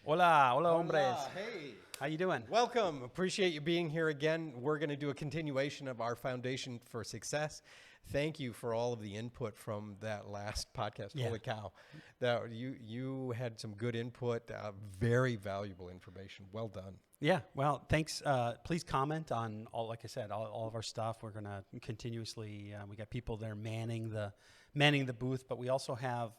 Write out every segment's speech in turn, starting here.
Hola, hola, hombres. Hola, hey. How you doing? Welcome. Appreciate you being here again. We're going to do a continuation of our Foundation for Success. Thank you for all of the input from that last podcast. Yeah. Holy cow. That you had some good input, very valuable information. Well done. Yeah, well, thanks. Please comment on all, like I said, all of our stuff. We're going to continuously, we got people there manning the booth, but we also have,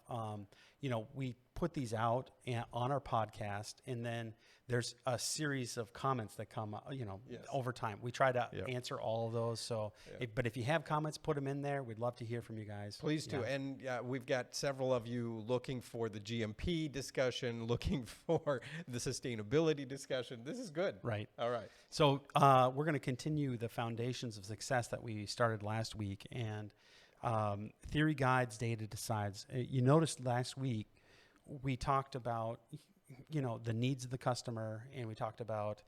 we put these out on our podcast, and then there's a series of comments that come, Yes. over time. We try to Yep. answer all of those. So, but if you have comments, put them in there. We'd love to hear from you guys. Please do. Yeah. And we've got several of you looking for the GMP discussion, looking for the sustainability discussion. This is good. Right. All right. So we're going to continue the foundations of success that we started last week, and theory guides, data decides. You noticed last week we talked about, the needs of the customer, and we talked about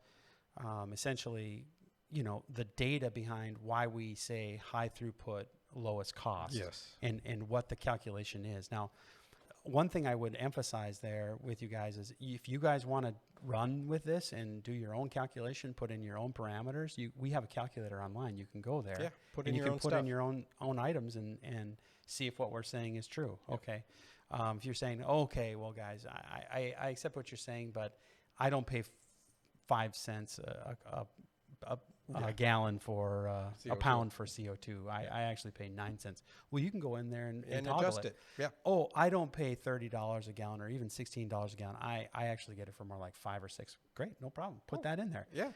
essentially, the data behind why we say high throughput, lowest cost, Yes. and what the calculation is. Now, one thing I would emphasize there with you guys is if you guys want to run with this and do your own calculation, put in your own parameters, we have a calculator online. You can go there. Yeah, put in and you your can own put stuff. in your own items and see if what we're saying is true. Yep. Okay. If you're saying, okay, well, guys, I accept what you're saying, but I don't pay 5 cents a gallon for a CO2. pound for CO2. I actually pay 9 cents. Well, you can go in there and toggle adjust it. Yeah. Oh, I don't pay $30 a gallon or even $16 a gallon. I actually get it for more like 5 or 6. Great, no problem. Put that in there. Yeah.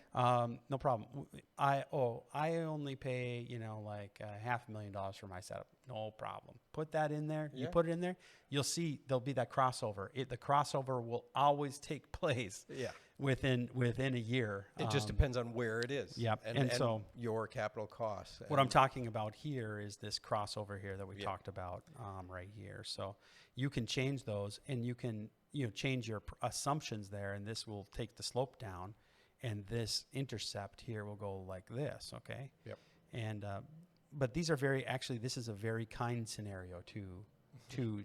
No problem. I only pay like $500,000 for my setup. No problem. Put that in there. Yeah. You put it in there. You'll see there'll be that crossover. The crossover will always take place. Yeah. Within a year. It just depends on where it is. Yep. And So your capital costs. what I'm talking about here is this crossover here that we Yeah. talked about right here. So you can change those, and you can change your assumptions there, and this will take the slope down, and this intercept here will go like this. Okay. Yep. And but these are this is a very kind scenario to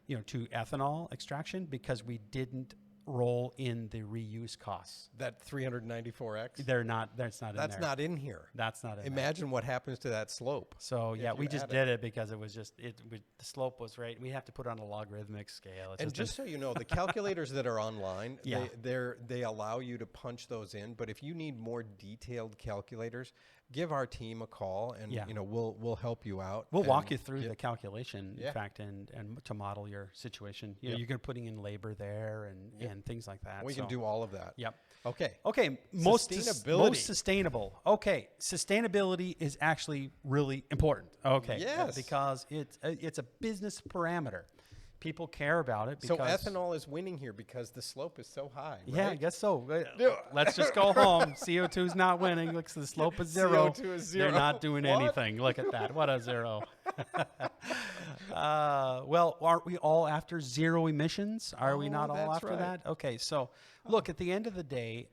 ethanol extraction, because we didn't roll in the reuse costs. That 394X? That's not in there. That's not in here. That's not in there. Imagine what happens to that slope. So if yeah, you we just add did it because it was just the slope was right. We have to put on a logarithmic scale. It's And just so you know, the calculators that are online, Yeah. they allow you to punch those in. But if you need more detailed calculators, give our team a call, and Yeah. we'll help you out. we'll walk And you through get- the calculation, Yeah. in fact, and to model your situation. Yep. You're putting in labor there and things like that. We can So- do all of that. Yep. Okay. Okay, most Sustainability. sustainable. Okay, sustainability is actually really important. Okay, Yes. because it's a business parameter. People care about it. So Because ethanol is winning here because the slope is so high. Yeah, I right? guess so. Let's just go home. CO2 is not winning. Looks the slope is zero. CO2 is zero. They're not doing What? anything. Look at that. What a zero. Well, aren't we all after zero emissions? Are we not all that's after right. that? Okay, so look, at the end of the day,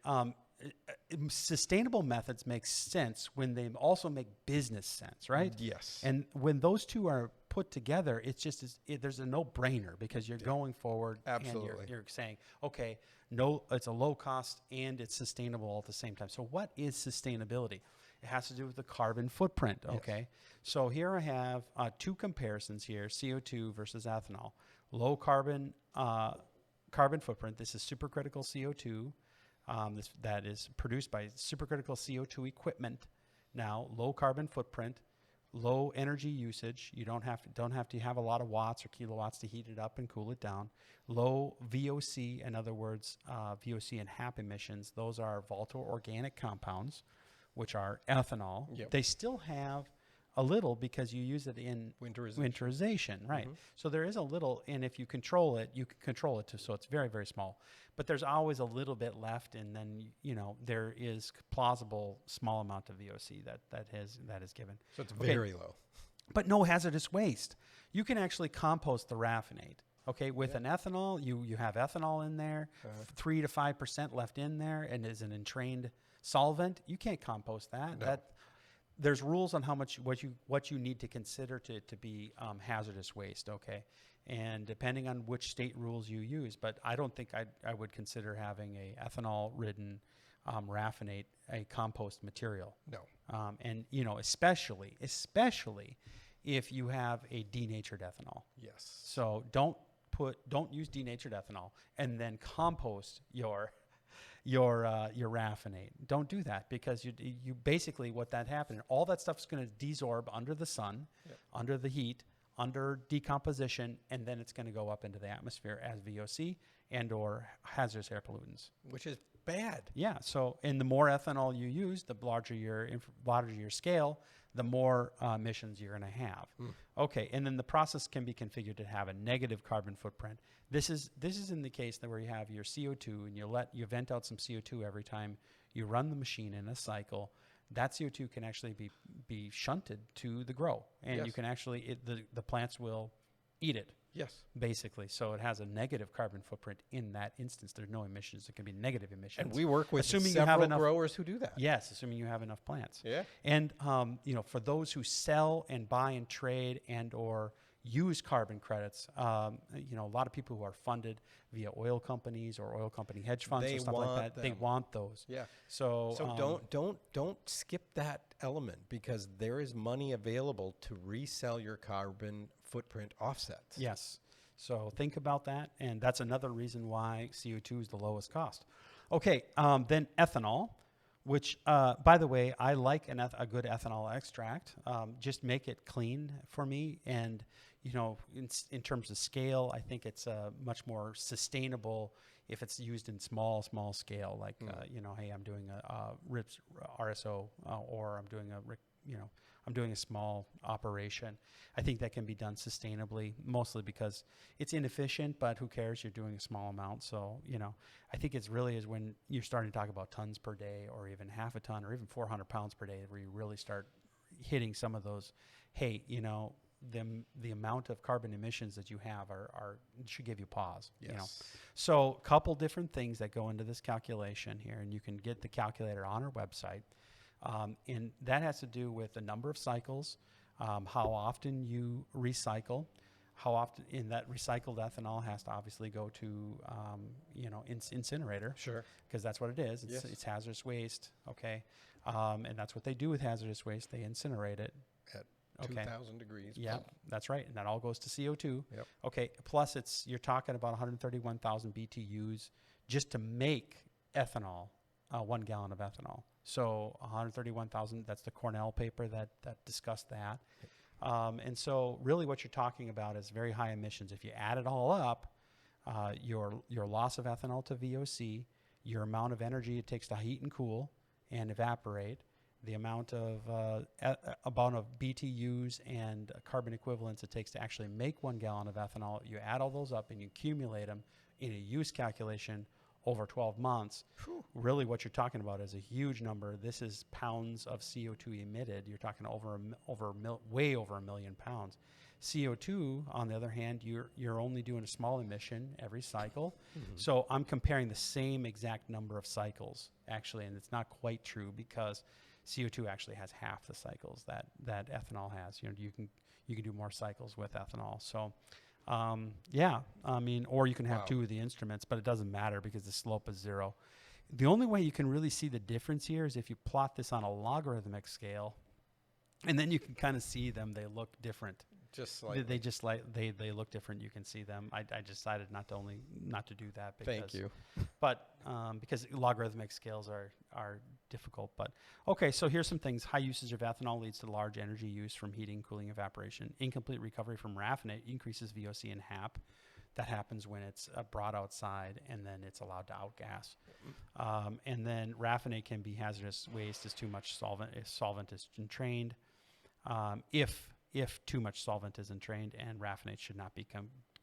sustainable methods make sense when they also make business sense, right? Yes. And when those two are put together, it's just there's a no-brainer, because you're going forward. Absolutely. And you're saying, okay, no, it's a low cost and it's sustainable all at the same time. So what is sustainability? It has to do with the carbon footprint. Okay. So here I have two comparisons here: CO2 versus ethanol. Low carbon footprint. This is supercritical CO2. That is produced by supercritical CO2 equipment. Now, low carbon footprint, low energy usage. You don't have to have a lot of watts or kilowatts to heat it up and cool it down. Low VOC, in other words, VOC and HAP emissions. Those are volatile organic compounds, which are ethanol. Yep. They still have a little because you use it in winterization, right? So there is a little, and if you control it, you can control it so it's very, very small. But there's always a little bit left, and then there is plausible small amount of VOC that is given. So it's very low. But no hazardous waste. You can actually compost the raffinate. Okay, with an ethanol, you have ethanol in there, 3 to 5% left in there, and is an entrained solvent. You can't compost that. No. there's rules on how much what you need to consider to be hazardous waste. Okay, and depending on which state rules you use, but I don't think I would consider having a ethanol ridden raffinate a compost material. No. And you know, especially if you have a denatured ethanol. Yes. So don't use denatured ethanol and then compost your raffinate. Don't do that, because you basically, what that happened, all that stuff's going to desorb under the sun, under the heat, under decomposition, and then it's going to go up into the atmosphere as VOC and or hazardous air pollutants, which is bad. Yeah. So, and the more ethanol you use, the larger your scale, the more emissions you're going to have. Okay, and then the process can be configured to have a negative carbon footprint. This is in the case that where you have your CO2 and you vent out some CO2 every time you run the machine in a cycle. That CO2 can actually be shunted to the grow, and you can actually the plants will eat it. Yes. Basically. So it has a negative carbon footprint in that instance. There's no emissions. It can be negative emissions. And we work with assuming several you have enough growers who do that. Yes, assuming you have enough plants. Yeah. And, you know, for those who sell and buy and trade and or use carbon credits, you know, a lot of people who are funded via oil companies or oil company hedge funds or stuff like that, they want those. Yeah. So, don't skip that element, because there is money available to resell your carbon footprint offsets. Yes. So think about that, and that's another reason why CO2 is the lowest cost. Okay, then ethanol, which, by the way, I like a good ethanol extract. Just make it clean for me, and you know, in terms of scale, I think it's much more sustainable if it's used in small scale. Like you know, hey, I'm doing a RIPS RSO, or I'm doing a small operation. I think that can be done sustainably, mostly because it's inefficient, but who cares? You're doing a small amount. So, you know, I think it's really is when you're starting to talk about tons per day, or even half a ton, or even 400 pounds per day, where you really start hitting some of those, hey, you know, the amount of carbon emissions that you have should give you pause. Yes. You know, so a couple different things that go into this calculation here, and you can get the calculator on our website. And that has to do with the number of cycles, how often you recycle, how often in that recycled ethanol has to obviously go to, you know, incinerator. Sure. Because that's what it is. It's hazardous waste. Okay. And that's what they do with hazardous waste. They incinerate it. At 2,000 degrees. Yeah, that's right. And that all goes to CO2. Yep. Okay. Plus you're talking about 131,000 BTUs just to make ethanol, 1 gallon of ethanol. So 131,000, that's the Cornell paper that discussed that. And so really what you're talking about is very high emissions. If you add it all up, your loss of ethanol to VOC, your amount of energy it takes to heat and cool and evaporate, the amount of BTUs and carbon equivalents it takes to actually make 1 gallon of ethanol, you add all those up and you accumulate them in a use calculation over 12 months. Whew. Really what you're talking about is a huge number. This is pounds of CO2 emitted. You're talking way over 1 million pounds. CO2, on the other hand, you're only doing a small emission every cycle. Mm-hmm. So I'm comparing the same exact number of cycles, actually, and it's not quite true, because CO2 actually has half the cycles that ethanol has. You know, you can do more cycles with ethanol. So, yeah, I mean, or you can have two of the instruments, but it doesn't matter because the slope is 0. The only way you can really see the difference here is if you plot this on a logarithmic scale, and then you can kind of see them. They look different. Just like they look different. You can see them. I decided not to do that. Because, thank you. But because logarithmic scales are difficult. But okay, so here's some things. High usage of ethanol leads to large energy use from heating, cooling, evaporation. Incomplete recovery from raffinate increases VOC and HAP. That happens when it's brought outside and then it's allowed to outgas. And then raffinate can be hazardous waste as too much solvent. If solvent is entrained, if too much solvent is entrained, and raffinate should not be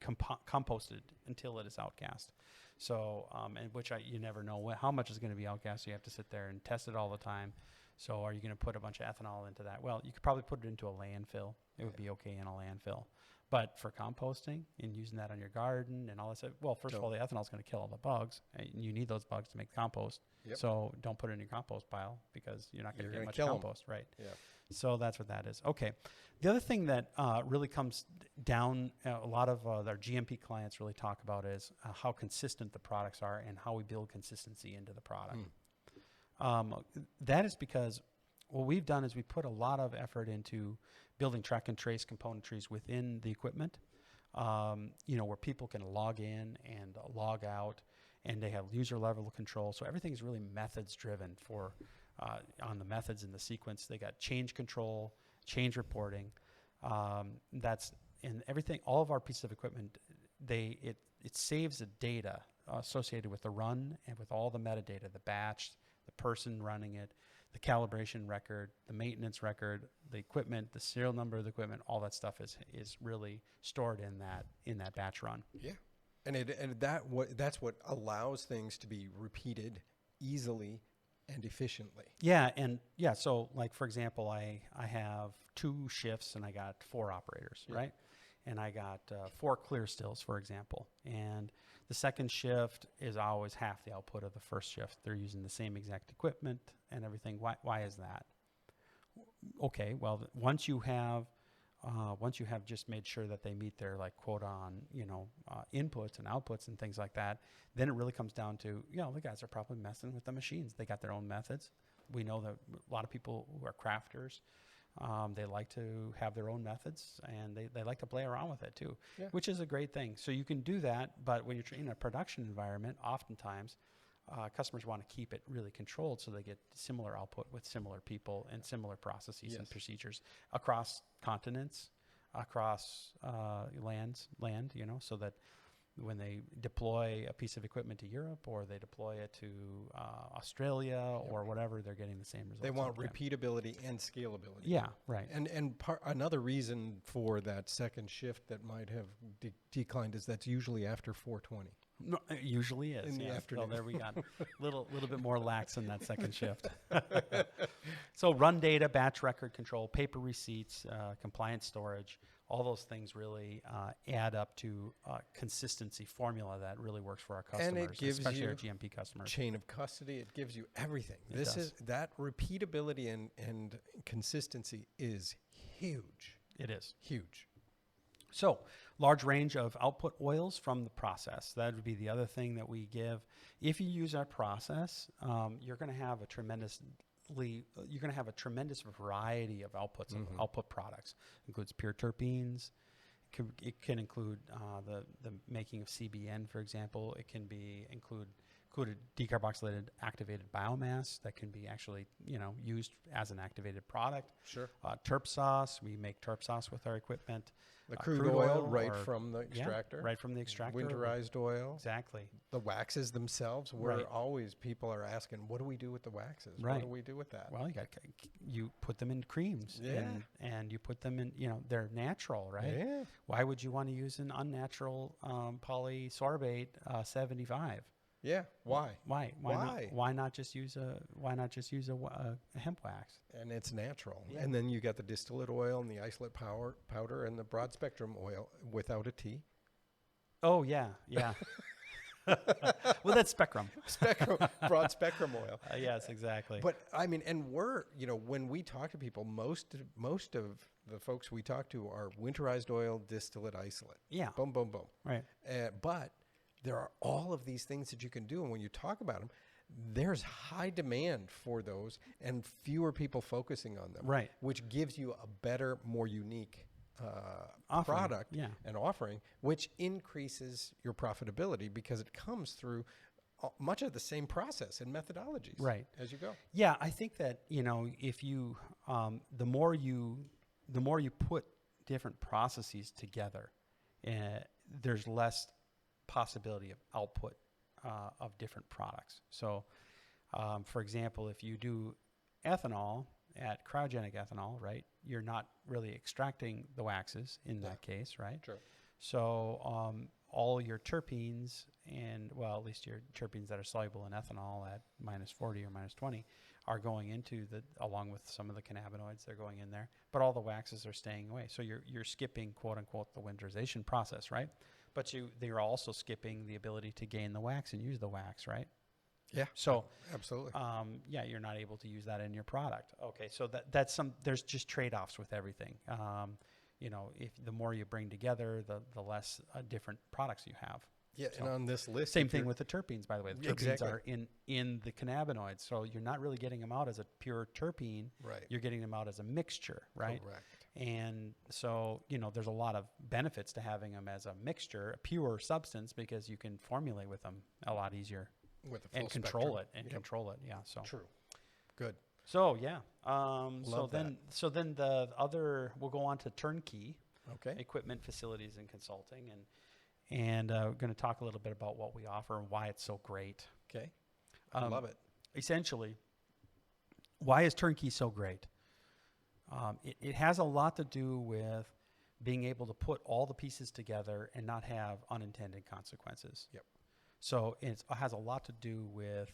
composted until it is outgassed. So, and which you never know how much is going to be outgassed. So you have to sit there and test it all the time. So are you going to put a bunch of ethanol into that? Well, you could probably put it into a landfill. It would be okay in a landfill. But for composting and using that on your garden and all that stuff, well, first of all, the ethanol is going to kill all the bugs. And you need those bugs to make compost. Yep. So don't put it in your compost pile because you're not going to get much compost, right? Yeah. So that's what that is. Okay. The other thing that really comes down, a lot of our GMP clients really talk about is how consistent the products are and how we build consistency into the product. That is because what we've done is we put a lot of effort into building track and trace componentries within the equipment, where people can log in and log out, and they have user level control. So everything is really methods driven for on the methods in the sequence. They got change control, change reporting. That's in everything. All of our pieces of equipment, it saves the data associated with the run and with all the metadata, the batch, the person running it, the calibration record, the maintenance record, the equipment, the serial number of the equipment. All that stuff is really stored in that batch run. Yeah, that's what allows things to be repeated easily and efficiently. So like, for example, I have 2 shifts and I got 4 operators, right? And I got 4 clear stills, for example. And the second shift is always half the output of the first shift. They're using the same exact equipment and everything. Why is that? Okay, well, once you have just made sure that they meet their like quota on inputs and outputs and things like that, then it really comes down to the guys are probably messing with the machines. They got their own methods. We know that a lot of people who are crafters, they like to have their own methods, and they like to play around with it too, which is a great thing. So you can do that, but when you're in a production environment, oftentimes customers want to keep it really controlled so they get similar output with similar people and similar processes and procedures across continents, across land, so that when they deploy a piece of equipment to Europe or they deploy it to Australia or whatever, they're getting the same results. They want repeatability and scalability. Yeah, right. And another reason for that second shift that might have declined is that's usually after 4:20. No, it usually is. In the afternoon. Well, there we got little bit more lax in that second shift. So run data, batch record control, paper receipts, compliance storage, all those things really add up to a consistency formula that really works for our customers, and it gives especially you our GMP customers. Chain of custody. It gives you everything. It does. That repeatability and consistency is huge. It is. Huge. So large range of output oils from the process. That would be the other thing that we give. If you use our process, you're going to have a tremendous variety of outputs, of output products. It includes pure terpenes. It can include the making of CBN, for example. It can included decarboxylated activated biomass that can be actually used as an activated product. Sure. Terp sauce. We make terp sauce with our equipment. The crude oil right from the extractor. Yeah, right from the extractor. Winterized oil. Exactly. The waxes themselves. People are asking, what do we do with the waxes? Right. What do we do with that? Well, you put them in creams. Yeah. And you put them in, they're natural, right? Yeah. Why would you want to use an unnatural polysorbate 75? Yeah. Why? Why not just use a hemp wax? And it's natural. Yeah. And then you got the distillate oil and the isolate powder and the broad spectrum oil without a T. Oh yeah. Well, that's spectrum. Broad spectrum oil. Yes, exactly. But I mean, and we're when we talk to people, most of the folks we talk to are winterized oil, distillate, isolate. Yeah. Boom, boom, boom. Right. But there are all of these things that you can do, and when you talk about them, there's high demand for those and fewer people focusing on them. Right. Which gives you a better, more unique product and offering, which increases your profitability because it comes through much of the same process and methodologies as you go. Yeah, I think that if you the more you put different processes together, there's less possibility of output of different products. So, for example, if you do ethanol at cryogenic ethanol, right, you're not really extracting the waxes in that case, right? Sure. So all your terpenes at least your terpenes that are soluble in ethanol at -40 or -20 are going into along with some of the cannabinoids, they're going in there, but all the waxes are staying away. So you're skipping, quote unquote, the winterization process, right? But they're also skipping the ability to gain the wax and use the wax, right? Yeah. So absolutely. yeah, you're not able to use that in your product. Okay, so there's just trade-offs with everything. You know, if the more you bring together, the less different products you have. Yeah, So, and on this list, same thing with the terpenes, by the way. The terpenes Exactly. are in the cannabinoids, so you're not really getting them out as a pure terpene. Right. You're getting them out as a mixture, right? Correct. And so, you know, there's a lot of benefits to having them as a mixture, a pure substance, because you can formulate with them a lot easier With a full and control spectrum. it and Yep. control it. Yeah. So True. Good. So yeah. Love that. So then the other, we'll go on to turnkey. Okay. Equipment, facilities, and consulting, and we're going to talk a little bit about what we offer and why it's so great. Okay. I love it. Essentially, why is turnkey so great? It has a lot to do with being able to put all the pieces together and not have unintended consequences. Yep. So it has a lot to do with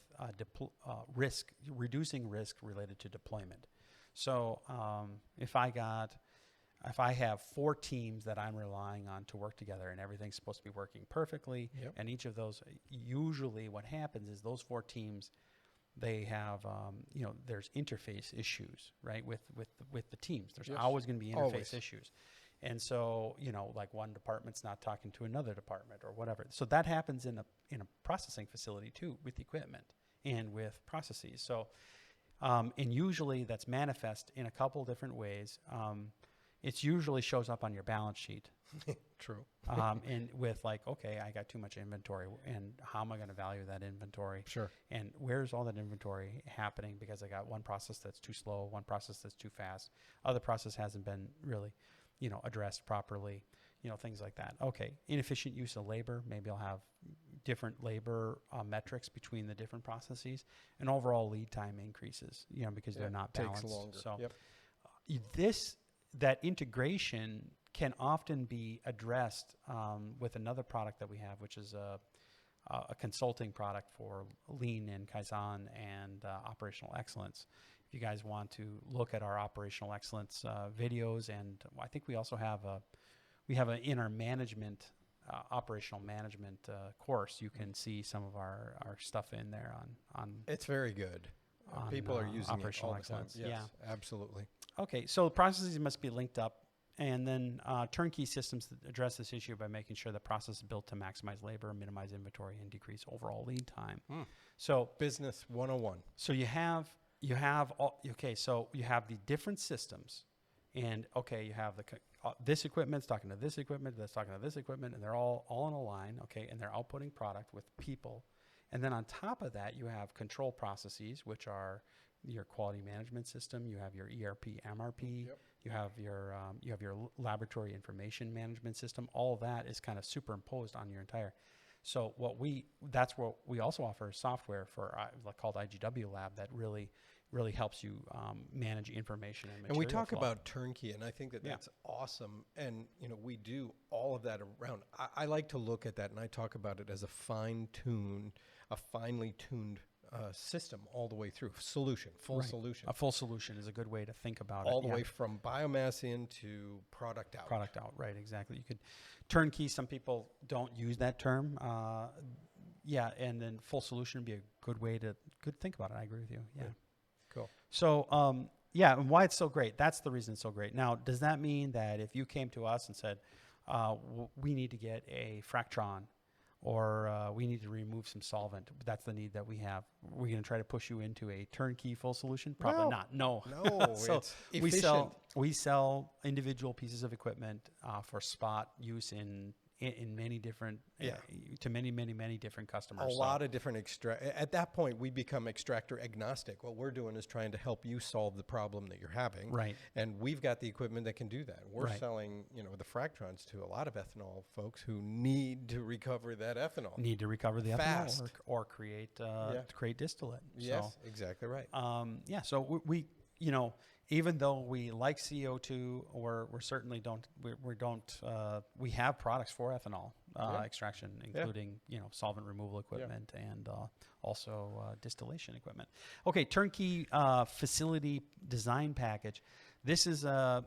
risk, reducing risk related to deployment. So if I have 4 teams that I'm relying on to work together and everything's supposed to be working perfectly, Yep. and each of those, usually what happens is those 4 teams, they have, you know, there's interface issues, right, with the teams. There's Yes. always going to be interface Always. issues. And so, you know, like one department's not talking to another department or whatever. So that happens in a processing facility too, with equipment and with processes. So, and usually that's manifest in a couple different ways. It usually shows up on your balance sheet. True. And with like, okay, I got too much inventory, and how am I going to value that inventory? Sure. And where's all that inventory happening? Because I got one process that's too slow, one process that's too fast, other process hasn't been really, you know, addressed properly, you know, things like that. Okay, inefficient use of labor. Maybe I'll have different labor metrics between the different processes, and overall lead time increases, you know, because they're not balanced. Takes longer. So Yep. that integration can often be addressed with another product that we have, which is a consulting product for lean and Kaizen and operational excellence. If you guys want to look at our operational excellence videos, and I think we also have in our management, operational management course, you can see some of our stuff in there on It's very good. People are using it all operational the time. excellence. Yes, Yeah. absolutely. Okay, so processes must be linked up, and then turnkey systems that address this issue by making sure the process is built to maximize labor, minimize inventory, and decrease overall lead time. So Business 101. so you have so you have the different systems, and okay, you have this equipment's talking to this equipment, that's talking to this equipment, and they're all in a line, okay, and they're outputting product with people. And then on top of that, you have control processes, which are your quality management system. You have your ERP, MRP. Yep. You have your laboratory information management system. All of that is kind of superimposed on your entire. So that's what we also offer software for called IGW-LAB that really helps you manage information and material And we talk flow. about turnkey, and I think that's awesome. And, you know, we do all of that around. I like to look at that, and I talk about it as a finely tuned system all the way through. Solution, full solution. A full solution is a good way to think about it. All the way from biomass in to product out. Product out, right, exactly. You could turnkey, some people don't use that term. And then full solution would be a good way to think about it. I agree with you. Yeah. Cool. So, and why it's so great. That's the reason it's so great. Now, does that mean that if you came to us and said, we need to get a Fractron, or we need to remove some solvent, that's the need that we have, we're going to try to push you into a turnkey full solution? Probably not. No. So it's efficient. we sell individual pieces of equipment for spot use in many different to many different customers. A lot of different at that point we become extractor agnostic. What we're doing is trying to help you solve the problem that you're having. Right. And we've got the equipment that can do that. We're Right. selling, you know, the Fractrons to a lot of ethanol folks who need to recover that ethanol. Need to recover the Fast. ethanol or create distillate. Yes, exactly right. So we you know, even though we like CO2, we certainly don't. We have products for ethanol extraction, including solvent removal equipment and also distillation equipment. Okay, turnkey facility design package. This is a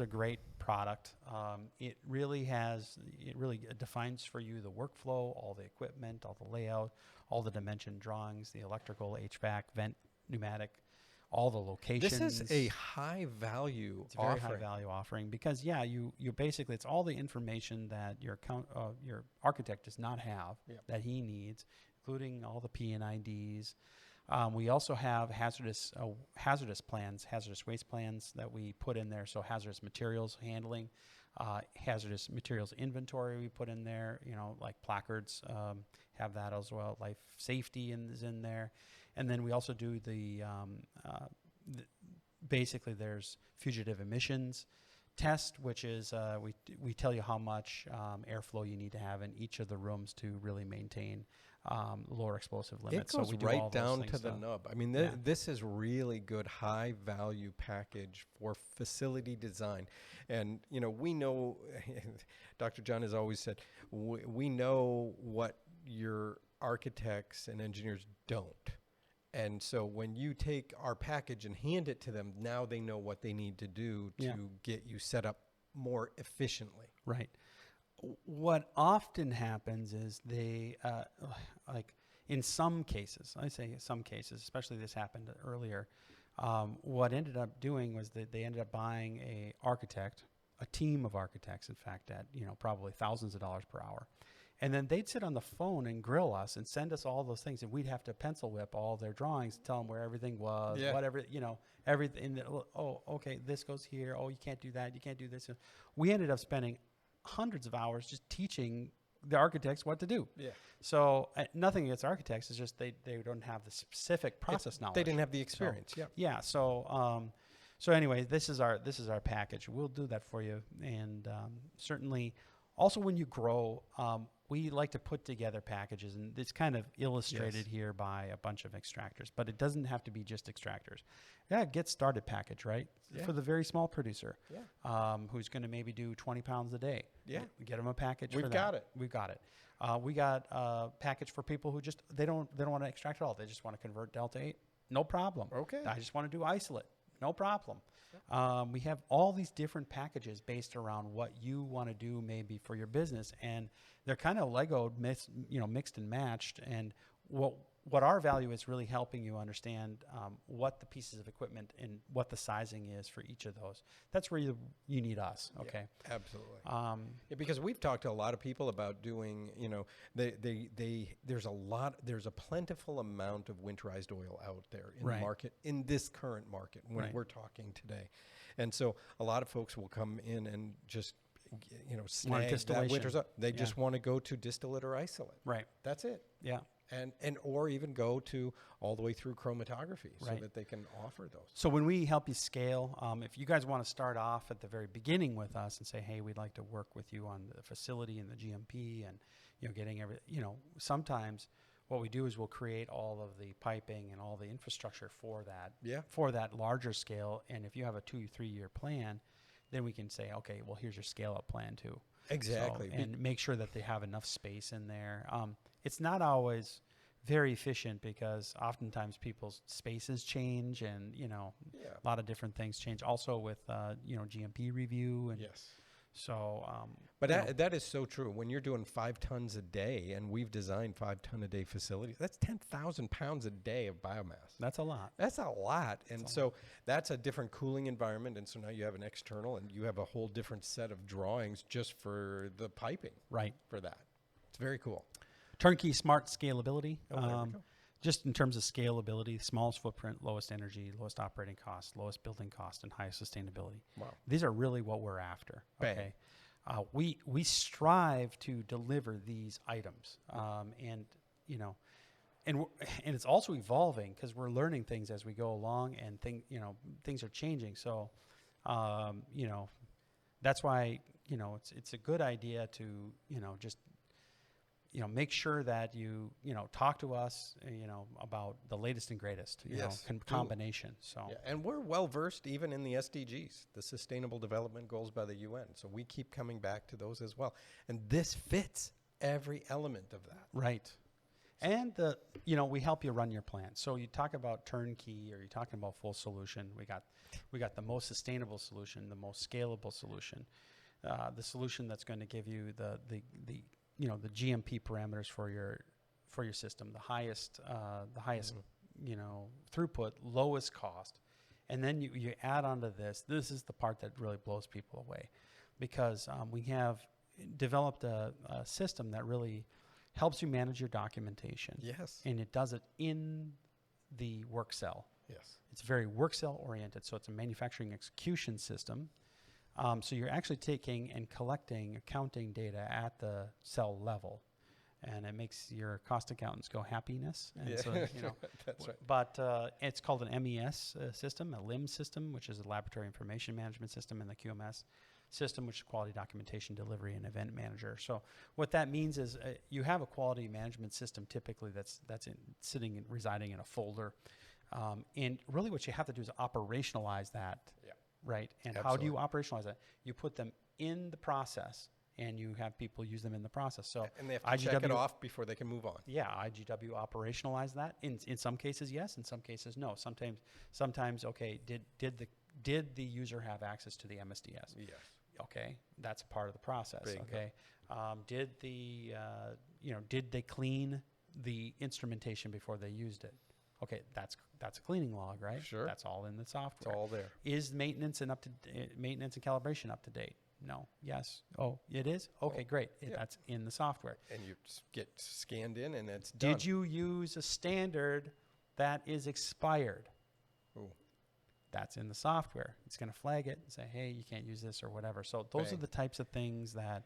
great product. It really defines for you the workflow, all the equipment, all the layout, all the dimension drawings, the electrical, HVAC, vent, pneumatic, all the locations. This is a high value It's a very high value offering because you basically, it's all the information that your architect does not have that he needs, including all the P&IDs. We also have hazardous plans, hazardous waste plans that we put in there. So hazardous materials handling, hazardous materials inventory we put in there, like placards have that as well. Life safety is in there. And then we also do basically there's fugitive emissions test, which is we tell you how much airflow you need to have in each of the rooms to really maintain lower explosive limits. It goes so we do right all those down things, to the nub. I mean, this is really good high value package for facility design. And, we know, Dr. Jon has always said, we know what your architects and engineers don't. And so when you take our package and hand it to them, now they know what they need to do to get you set up more efficiently. Right. What often happens is they, like in some cases, I say some cases, especially this happened earlier, what ended up doing was that they ended up buying a team of architects, in fact, at, probably thousands of dollars per hour. And then they'd sit on the phone and grill us and send us all those things. And we'd have to pencil whip all their drawings, tell them where everything was, whatever, everything. Oh, okay, this goes here. Oh, you can't do that. You can't do this. We ended up spending hundreds of hours just teaching the architects what to do. Yeah. So nothing against architects. It's just they don't have the specific process knowledge. They didn't have the experience. So, yeah. So anyway, this is our package. We'll do that for you. And certainly also when you grow, we like to put together packages, and it's kind of illustrated here by a bunch of extractors, but it doesn't have to be just extractors. Get started package, right? For the very small producer who's going to maybe do 20 pounds a day. Get them a package. We've got it. We got a package for people who just, they don't want to extract at all. They just want to convert Delta 8. No problem. Okay. I just want to do isolate. No problem. We have all these different packages based around what you want to do maybe for your business, and they're kind of Legoed, mixed and matched. And what our value is really helping you understand what the pieces of equipment and what the sizing is for each of those. That's where you need us. Okay. Yeah, absolutely. Because we've talked to a lot of people about doing, there's a plentiful amount of winterized oil out there in the market, in this current market when we're talking today. And so a lot of folks will come in and just, snag that winter's up. They just want to go to distillate or isolate. Right. That's it. Yeah. And or even go to all the way through chromatography so that they can offer those. So when we help you scale, if you guys want to start off at the very beginning with us and say, hey, we'd like to work with you on the facility and the GMP and getting sometimes what we do is we'll create all of the piping and all the infrastructure for that larger scale. And if you have a 2-3 year plan, then we can say, okay, well, here's your scale up plan too. Exactly. So, and make sure that they have enough space in there. It's not always very efficient because oftentimes people's spaces change and, a lot of different things change. Also with, GMP review. And so, but that is so true. When you're doing 5 tons a day, and we've designed 5 ton a day facilities, that's 10,000 pounds a day of biomass. That's a lot. That's a lot. And so that's a different cooling environment. And so now you have an external, and you have a whole different set of drawings just for the piping. Right. For that. It's very cool. Turnkey smart scalability. Oh, there we go. Just in terms of scalability, smallest footprint, lowest energy, lowest operating cost, lowest building cost, and highest sustainability. Wow. These are really what we're after. Okay. We strive to deliver these items, and it's also evolving because we're learning things as we go along, and things are changing. So, that's why it's a good idea to just make sure that you talk to us, about the latest and greatest, combination. So, and we're well versed even in the SDGs, the Sustainable Development Goals by the UN. So we keep coming back to those as well. And this fits every element of that. Right. And we help you run your plant. So you talk about turnkey, or you're talking about full solution. We got the most sustainable solution, the most scalable solution, the solution that's going to give you the GMP parameters for your system, the highest throughput, lowest cost. And then you add onto this. This is the part that really blows people away, because we have developed a system that really helps you manage your documentation. Yes. And it does it in the work cell. Yes. It's very work cell oriented, so it's a manufacturing execution system. So you're actually taking and collecting accounting data at the cell level, and it makes your cost accountants go happiness. And yeah. so, That's right. But it's called an MES system, a LIMS system, which is a laboratory information management system, and the QMS system, which is quality documentation delivery and event manager. So what that means is you have a quality management system typically that's sitting and residing in a folder, and really what you have to do is operationalize that. Yeah. Right. And Absolutely. how do you operationalize that? You put them in the process, and you have people use them in the process. So and they have to check it off before they can move on. Yeah, IGW operationalize that. In some cases, yes. In some cases, no. Sometimes okay. Did the user have access to the MSDS? Yes. Okay, that's a part of the process. Bingo. Okay, did they clean the instrumentation before they used it? Okay, that's a cleaning log, right? Sure. That's all in the software. It's all there. Is maintenance and calibration up to date? No. Yes. Oh, it is? Okay, great. Yeah. That's in the software. And you get scanned in, and it's done. Did you use a standard that is expired? Ooh. That's in the software. It's going to flag it and say, hey, you can't use this or whatever. So those are the types of things that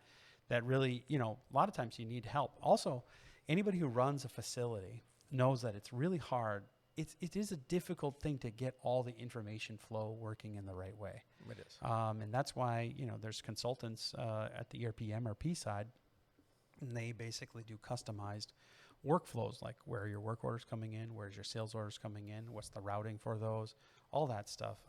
really, a lot of times you need help. Also, anybody who runs a facility knows that it's really hard. It is a difficult thing to get all the information flow working in the right way. It is. And that's why, there's consultants at the ERP, MRP side, and they basically do customized workflows, like where are your work orders coming in, where's your sales orders coming in, what's the routing for those, all that stuff.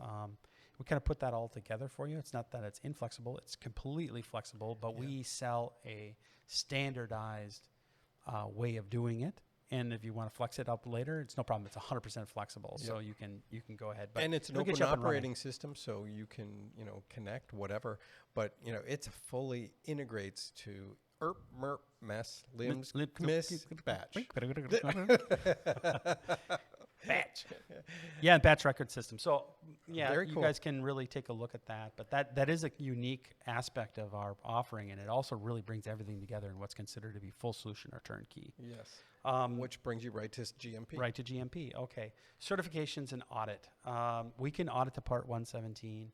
We kind of put that all together for you. It's not that it's inflexible, it's completely flexible, but we sell a standardized way of doing it. And if you want to flex it up later, it's no problem. It's 100% flexible, so you can go ahead. But and it's an open operating system, so you can connect whatever. But it's fully integrates to ERP, MERP, MES, LIMS, MIS, batch. Batch. Yeah, batch record system. So Very you cool. guys can really take a look at that. But that is a unique aspect of our offering, and it also really brings everything together in what's considered to be full solution or turnkey. Yes. Which brings you right to GMP. Right to GMP. Okay. Certifications and audit. We can audit to Part 117.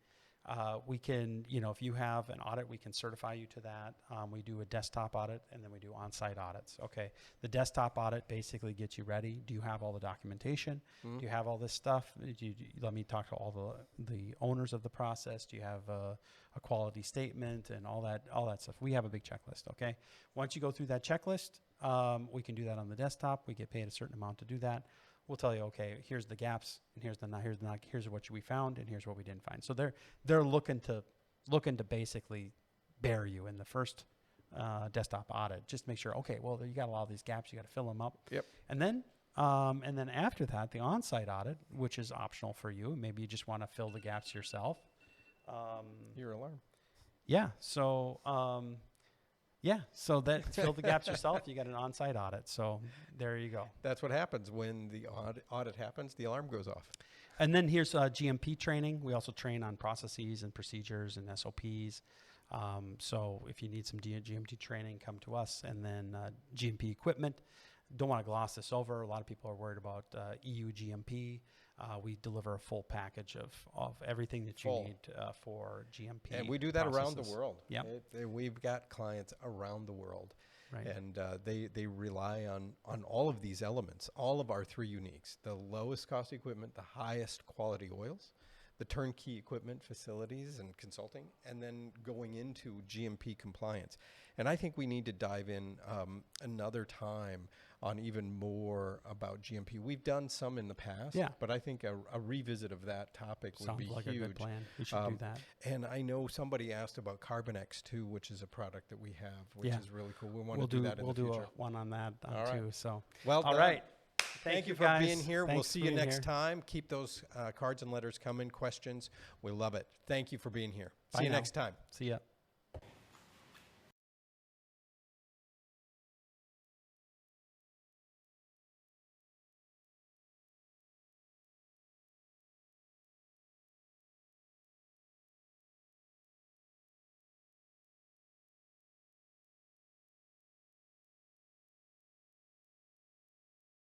We can, if you have an audit, we can certify you to that. We do a desktop audit, and then we do on-site audits. Okay. The desktop audit basically gets you ready. Do you have all the documentation? Mm-hmm. Do you have all this stuff? Let me talk to all the owners of the process. Do you have a quality statement and all that stuff? We have a big checklist. Okay. Once you go through that checklist, we can do that on the desktop. We get paid a certain amount to do that. We'll tell you, okay, here's the gaps, and here's what we found, and here's what we didn't find. So they're looking to basically bury you in the first desktop audit. Just make sure, okay, well, you got a lot of these gaps, you got to fill them up. Yep. And then after that, the on-site audit, which is optional for you. Maybe you just want to fill the gaps yourself. Your alarm. Yeah. So. So that fill the gaps yourself. You got an on-site audit. So there you go. That's what happens when the audit happens. The alarm goes off. And then here's GMP training. We also train on processes and procedures and SOPs. So if you need some GMP training, come to us. And then GMP equipment. Don't want to gloss this over. A lot of people are worried about EU GMP. We deliver a full package of everything that you need for GMP. And we do that around the world. Yeah, we've got clients around the world, right. And they rely on all of these elements, all of our three uniques: the lowest cost equipment, the highest quality oils, the turnkey equipment, facilities, and consulting, and then going into GMP compliance. And I think we need to dive in another time on even more about GMP. We've done some in the past, but I think a revisit of that topic would be like huge. A good plan. We should do that. And I know somebody asked about Carbonex too, which is a product that we have, which is really cool. We want to do that in the future. We'll do one on that too. So, well done. All right. Thank you for guys. being here. We'll see you next here. time. Keep those cards and letters coming, questions. We love it. Thank you for being here. Bye See you now. next time. See ya.